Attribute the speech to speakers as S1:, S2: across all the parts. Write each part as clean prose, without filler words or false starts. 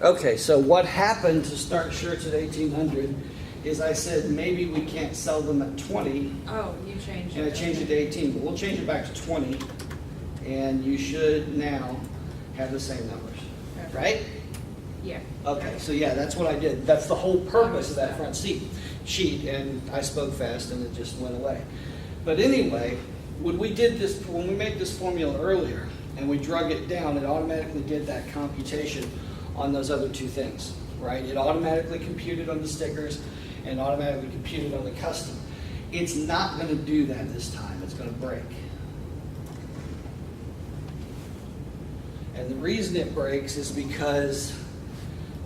S1: Okay, so what happened to start shirts at 1800 is I said maybe we can't sell them at 20,
S2: Oh, you changed it.
S1: and I changed it to 18, but we'll change it back to 20, and you should now have the same numbers,
S2: Okay.
S1: right?
S2: Yeah.
S1: Okay, so yeah, that's what I did. That's the whole purpose of that front sheet, and I spoke fast and it just went away. But anyway, when we made this formula earlier and we drug it down, it automatically did that computation on those other two things, right? It automatically computed on the stickers and automatically computed on the custom. It's not going to do that this time. It's going to break. And the reason it breaks is because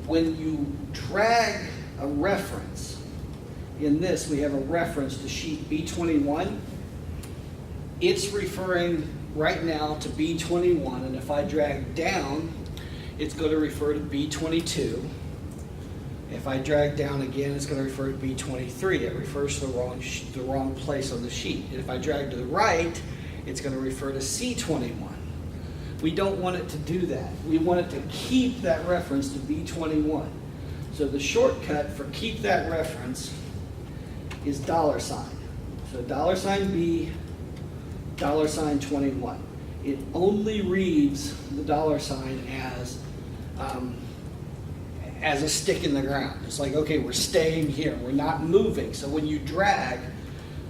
S1: when you drag a reference, in this we have a reference to sheet B21, it's referring right now to B21, and if I drag down, it's going to refer to B22. If I drag down again, it's going to refer to B23. It refers to the wrong place on the sheet. And if I drag to the right, it's going to refer to C21. We don't want it to do that. We want it to keep that reference to B21. So the shortcut for keep that reference is $. So $B, $21. It only reads the $sign as a stick in the ground. It's like, okay, we're staying here. We're not moving. So when you drag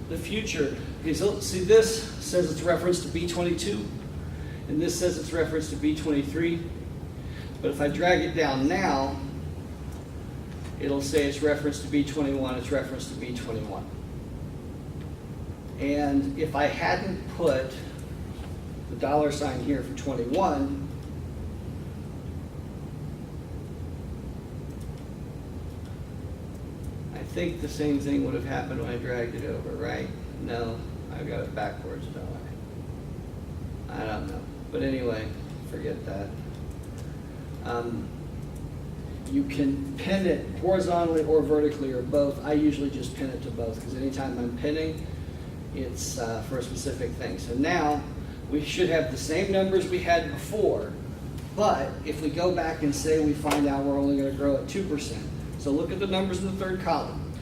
S1: the future, okay, so see, this says it's referenced to B22. And this says it's referenced to B23, but if I drag it down now, it'll say it's referenced to B21, it's referenced to B21. And if I hadn't put the $sign here for 21, I think the same thing would have happened when I dragged it over, right? No, I got it backwards, don't I? I don't know. But anyway, forget that. You can pin it horizontally or vertically or both. I usually just pin it to both because anytime I'm pinning, it's for a specific thing. So now we should have the same numbers we had before, but if we go back and say we find out we're only going to grow at 2%. So look at the numbers in the third column,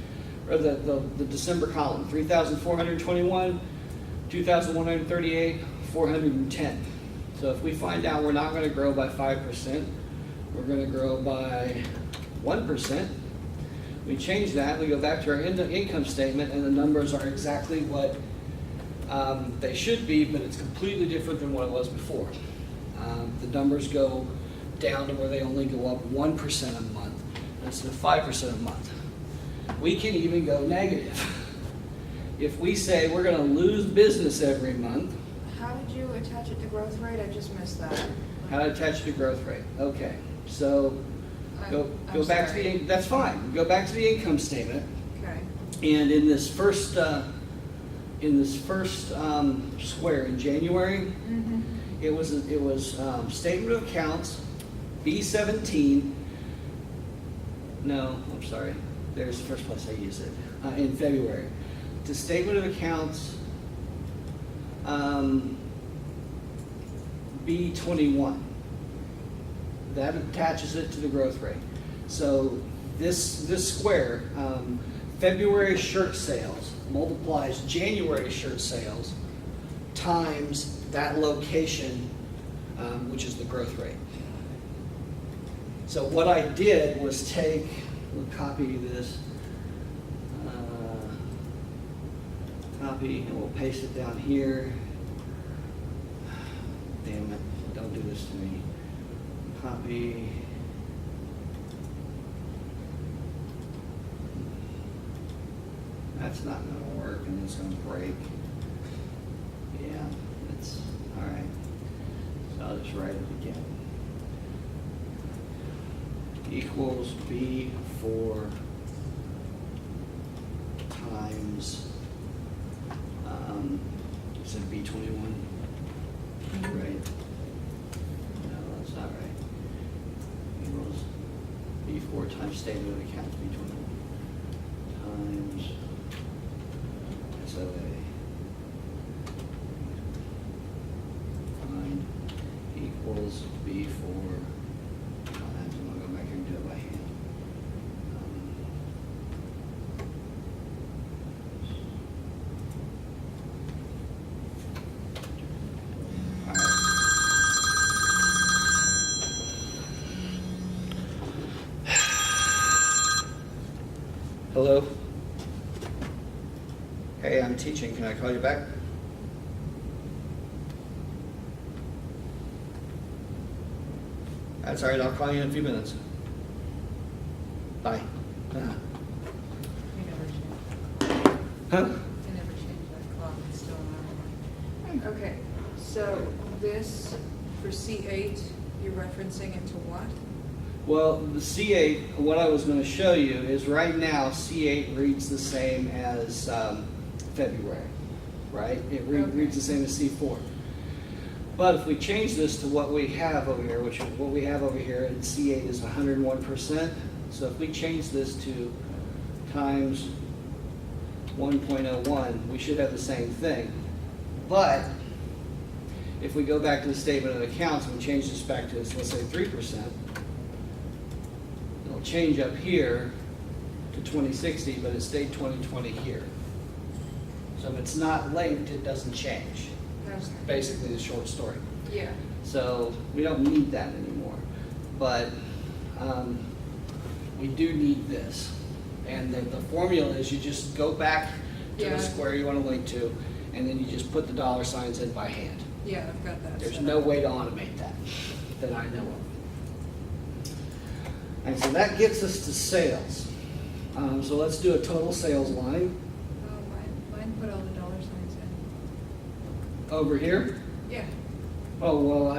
S1: or the December column, 3,421, 2,138, 410. So if we find out we're not going to grow by 5%, we're going to grow by 1%, we change that, we go back to our income statement, and the numbers are exactly what they should be, but it's completely different than what it was before. The numbers go down to where they only go up 1% a month instead of 5% a month. We can even go negative. If we say we're going to lose business every month,
S2: How did you attach it to growth rate? I just missed that.
S1: how to attach to growth rate. Okay, so go
S2: I'm
S1: back
S2: sorry.
S1: to the, that's fine. Go back to the income statement,
S2: Okay.
S1: and in this first square in January,
S2: Mm-hmm.
S1: it was statement of accounts, B17. No, I'm sorry. There's the first place I use it in February. The statement of accounts. B21. That attaches it to the growth rate. So this square, February shirt sales multiplies January shirt sales times that location, which is the growth rate. So what I did was we'll copy this, copy, and we'll paste it down here. Damn it, don't do this to me. Copy. That's not going to work, and it's going to break. Yeah, it's all right. So I'll just write it again. Equals B4 times, is it B21? Right. No, that's not right. Equals B4 times statement of accounts, B21 times SOA. Fine. Equals B4 times, I'm going to go back and Hello? Hey, I'm teaching. Can I call you back? That's all right. I'll call you in a few minutes. Bye.
S2: You never change.
S1: Huh?
S2: You never change that clock, it's still an hour. Okay, so this, for C8, you're referencing it to what?
S1: Well, the C8, what I was going to show you is right now C8 reads the same as February, right? It
S2: Okay.
S1: reads the same as C4. But if we change this to what we have over here, which is what we have over here in C8 is 101%. So if we change this to times 1.01, we should have the same thing. But if we go back to the statement of accounts and we change this back to, let's say 3%, it'll change up here to 2060, but it stayed 2020 here. So if it's not linked, it doesn't change.
S2: That's-
S1: Basically the short story.
S2: Yeah,
S1: So we don't need that anymore. But we do need this. And the formula is you just go back to
S2: Yeah.
S1: the square you want to link to, and then you just put the dollar signs in by hand.
S2: yeah, I've got that.
S1: There's
S2: set
S1: no
S2: up.
S1: way to automate that I know of. And so that gets us to sales. So let's do a total sales line
S2: Oh, mine put all the dollar signs in.
S1: over here.
S2: Yeah,
S1: Oh, well,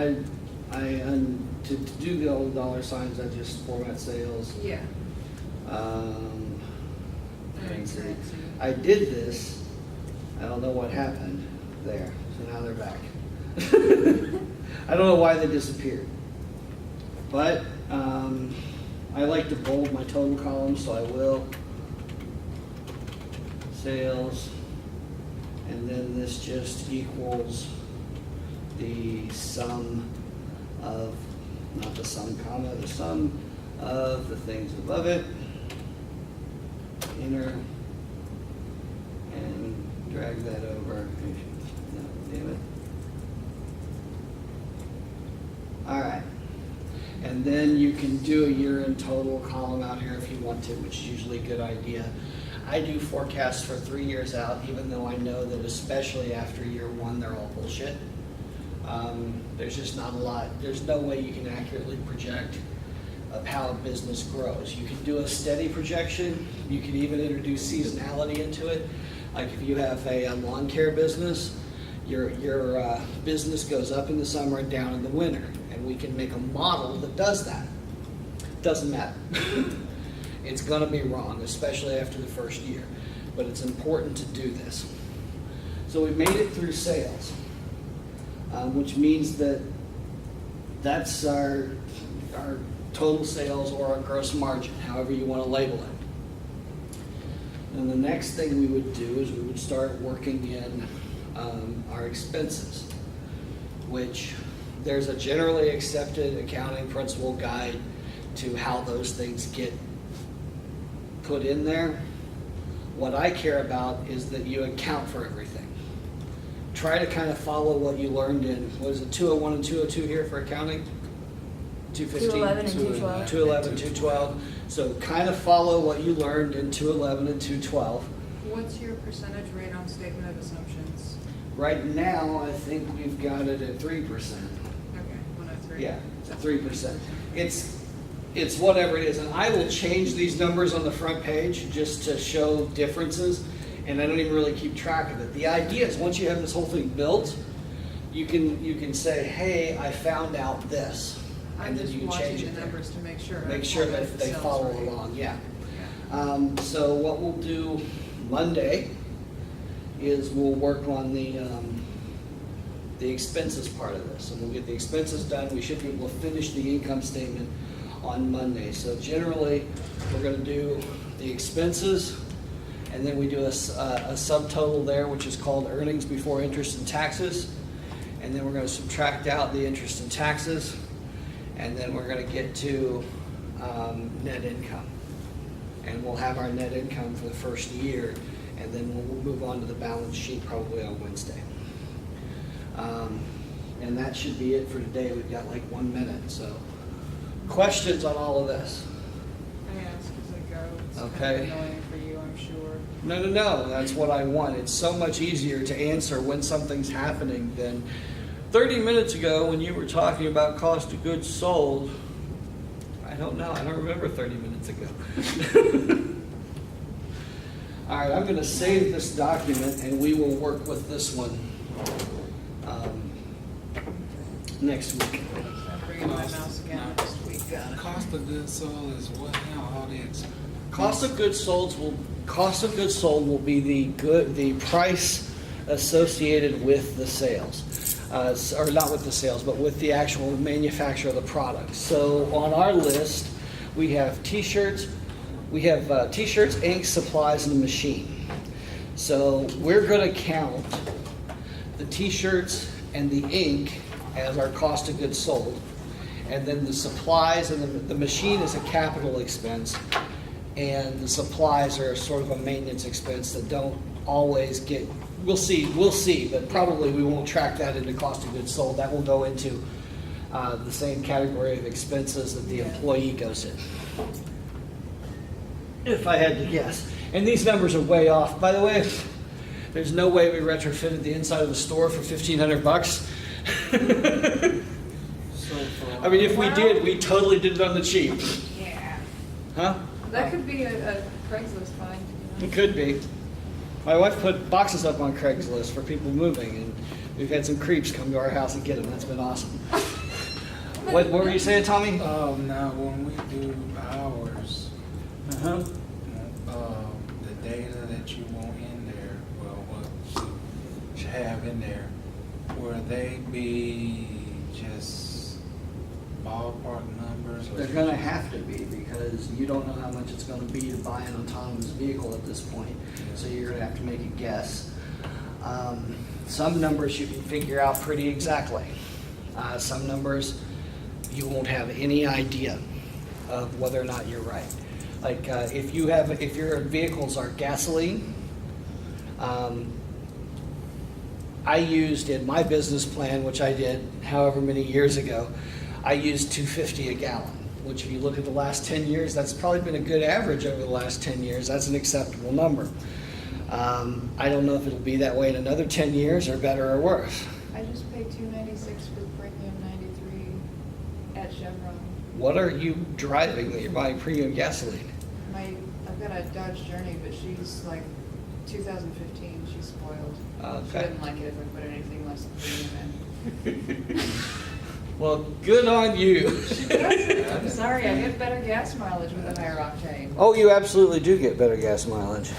S1: to do all the dollar signs, I just format sales.
S2: yeah.
S1: And see,
S2: Currency.
S1: I did this, I don't know what happened there, so now they're back. I don't know why they disappeared. But I like to bold my total columns, so I will. Sales, and then this just equals the sum of, not the sum comma, the sum of the things above it. Enter, and drag that over. No, damn it. All right. And then you can do a year-end total column out here if you want to, which is usually a good idea. I do forecasts for 3 years out, even though I know that especially after year one, they're all bullshit. There's just not a lot, there's no way you can accurately project of how a business grows. You can do a steady projection, you can even introduce seasonality into it. Like if you have a lawn care business, your business goes up in the summer and down in the winter, and we can make a model that does that. Doesn't matter. It's gonna be wrong, especially after the first year, but it's important to do this. So we made it through sales, which means that that's our total sales or our gross margin, however you want to label it. And the next thing we would do is we would start working in our expenses, which there's a generally accepted accounting principle guide to how those things get put in there. What I care about is that you account for everything. Try to kind of follow what you learned in, what is it, 201 and 202 here for accounting? 215?
S3: 211 and 212.
S1: 211, 212. So kind of follow what you learned in 211 and 212.
S2: What's your percentage rate on statement of assumptions?
S1: Right now, I think we've got it at 3%.
S2: Okay, 103.
S1: Yeah, it's at 3%. It's whatever it is, and I will change these numbers on the front page just to show differences, and I don't even really keep track of it. The idea is once you have this whole thing built, you can say, hey, I found out this,
S2: I'm
S1: and then
S2: just
S1: you can change
S2: watching
S1: it
S2: the
S1: there.
S2: numbers to make sure.
S1: Make sure that they
S2: Sounds
S1: follow
S2: right.
S1: along, yeah.
S2: Yeah.
S1: So what we'll do Monday is we'll work on the expenses part of this, and we'll get the expenses done. We should be able to finish the income statement on Monday. So generally, we're going to do the expenses, and then we do a subtotal there, which is called earnings before interest and taxes, and then we're going to subtract out the interest and taxes, and then we're going to get to net income. And we'll have our net income for the first year, and then we'll move on to the balance sheet probably on Wednesday. And that should be it for today. We've got like 1 minute, so questions on all of this?
S2: I ask as I go. It's
S1: Okay.
S2: kind of annoying for you I'm sure.
S1: No, that's what I want. It's so much easier to answer when something's happening than 30 minutes ago when you were talking about cost of goods sold. I don't know, I don't remember 30 minutes ago. All right, I'm going to save this document and we will work with this one next week.
S2: I'm bringing my mouse again next week. Got it.
S3: Cost of goods sold is what now? All the
S1: Cost of goods sold will be the price associated with the sales, or not with the sales, but with the actual manufacture of the product. So on our list, we have T-shirts, ink, supplies, and the machine. So we're going to count the T-shirts and the ink as our cost of goods sold, and then the supplies and the machine is a capital expense. And the supplies are sort of a maintenance expense that don't always get, we'll see, but probably we won't track that into cost of goods sold. That will go into the same category of expenses that the employee goes in. If I had to guess. And these numbers are way off. By the way, there's no way we retrofitted the inside of the store for $1,500. I mean, if we did, we totally did it on the cheap.
S2: Yeah.
S1: Huh?
S2: That could be a Craigslist find.
S1: It could be. My wife put boxes up on Craigslist for people moving, and we've had some creeps come to our house and get them. That's been awesome. What were you saying, Tommy?
S3: Now when we do ours,
S1: Uh-huh.
S3: the data that you want in there, well, what you have in there, will they be just ballpark numbers? Or
S1: They're going to have to be because you don't know how much it's going to be to buy an autonomous vehicle at this point. So you're going to have to make a guess. Some numbers you can figure out pretty exactly. Some numbers you won't have any idea of whether or not you're right. Like if your vehicles are gasoline, I used in my business plan, which I did however many years ago, I used $2.50 a gallon, which if you look at the last 10 years, that's probably been a good average over the last 10 years. That's an acceptable number. I don't know if it'll be that way in another 10 years or better or worse.
S2: I just paid $2.96 for premium 93 at Chevron.
S1: What are you driving that you're buying premium gasoline?
S2: I've got a Dodge Journey, but she's like 2015. She's spoiled. She
S1: Okay.
S2: didn't like it if I put anything less than premium in.
S1: Well, good on you.
S2: I'm sorry, I get better gas mileage with a higher octane.
S1: Oh, you absolutely do get better gas mileage.